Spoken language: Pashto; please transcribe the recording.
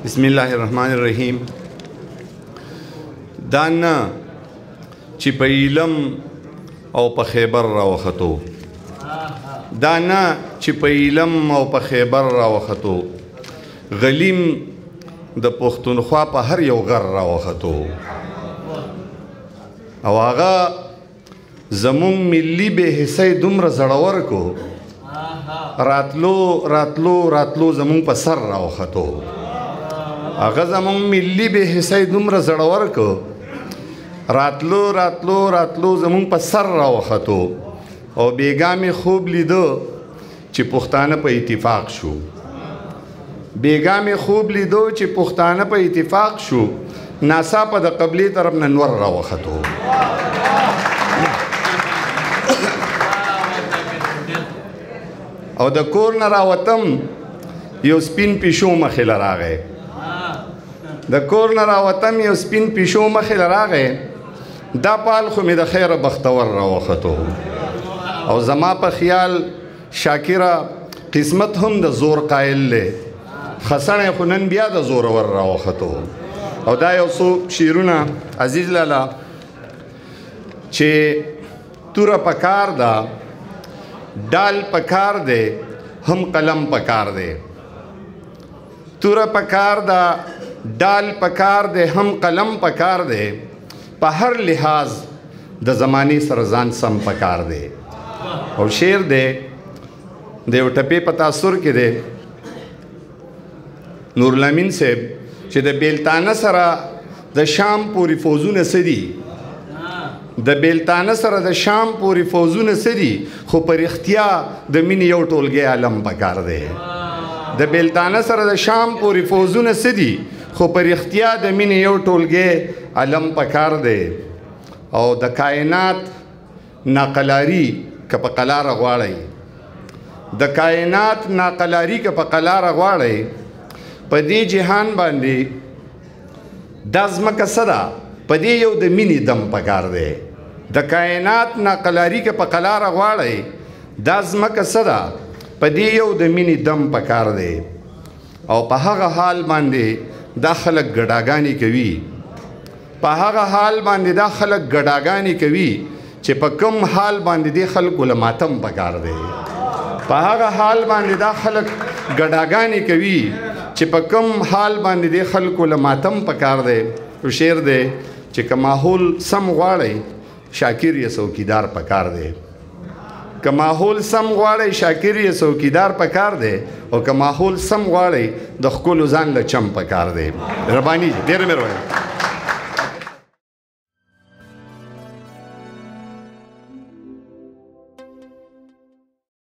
بسم الله الرحمن الرحیم. دا نه چې په علم او په خیبر راوختو، دا نه چې په علم او په خیبر راوختو، غلیم د پښتونخوا په هر یو غر راوختو، او هغه زمون ملی به حصه دومره زړور کو، راتلو راتلو راتلو زمون په سر راوختو. هغه زمون ملی به حصه دومره زړور کو، راتلو راتلو راتلو زمون په سر راوختو. او بیګا مې خوب لیدو چې پښتانه په اتفاق شو، بیګا مې خوب لیدو چې پښتانه په اتفاق شو، ناڅاپه د قبلې طرف نه نور راوختو. او د کور نه راوتم یو سپین پیشو مخې له راغی، د کور نه راوتم یو سپین پیشو مخې له راغی، دا پال خو مې د خیره بختور راوختو. او زما په خیال شاکره قسمت هم د زور قائل دی، خسنې خو نن بیا د زورور راوختو. او دا یو څو شعرونه عزیز لالا چې توره پکار ده، ډال پکار دی، هم قلم پکار دی. توره پکار ده، ډال پکار دی، هم قلم پکار دی، په هر لحاظ د زمانې سره ځان سم پکار دی. او شعر دی د یو ټپې په تاثر کې دی نورالامین صاحب چې د بیلتانه سره د شام پورې فوزونه څه دي، د بیلتانه سره د شام پورې فوزونه څه دي، خو په رښتیا د مینې یو ټولګی عالم پکار دی. د بیلتانه سره د شام پورې فوزونه څه دي، خو په رښتیا د مینې یو ټولګی عالم پکار دی. او د کائنات ناقلاري که په قلاره غواړئ، د کائنات ناقلاري که په قلاره غواړئ، په دې جهان باندې دا ځمکه څه ده، په دې یو د مینې دم پکار دی. د کائنات ناقلاري که په قلاره غواړئ، دا ځمکه څه ده، په دې یو د مینې دم پکار دی. او په هغه حال باندې دا خلک ګډاګانې کوي، په هغه حال باندې دا خلک ګډاګانې کوي چې په کم حال باندې دې خلکو له ماتم پکار دی. په هغه حال باندې دا خلک ګډاګانې کوي چې په کم حال باندې دې خلکو له ماتم پکار دی. شعر دی چې که ماحول سم غواړئ شاکر یې څوکیدار پکار دی، که ماحول سم غواړئ شاکر یې څوکیدار پکار دی، او که ماحول سم غواړئ د ښکلو ځان له چم پکار دی. رباني ډېره مهرباني.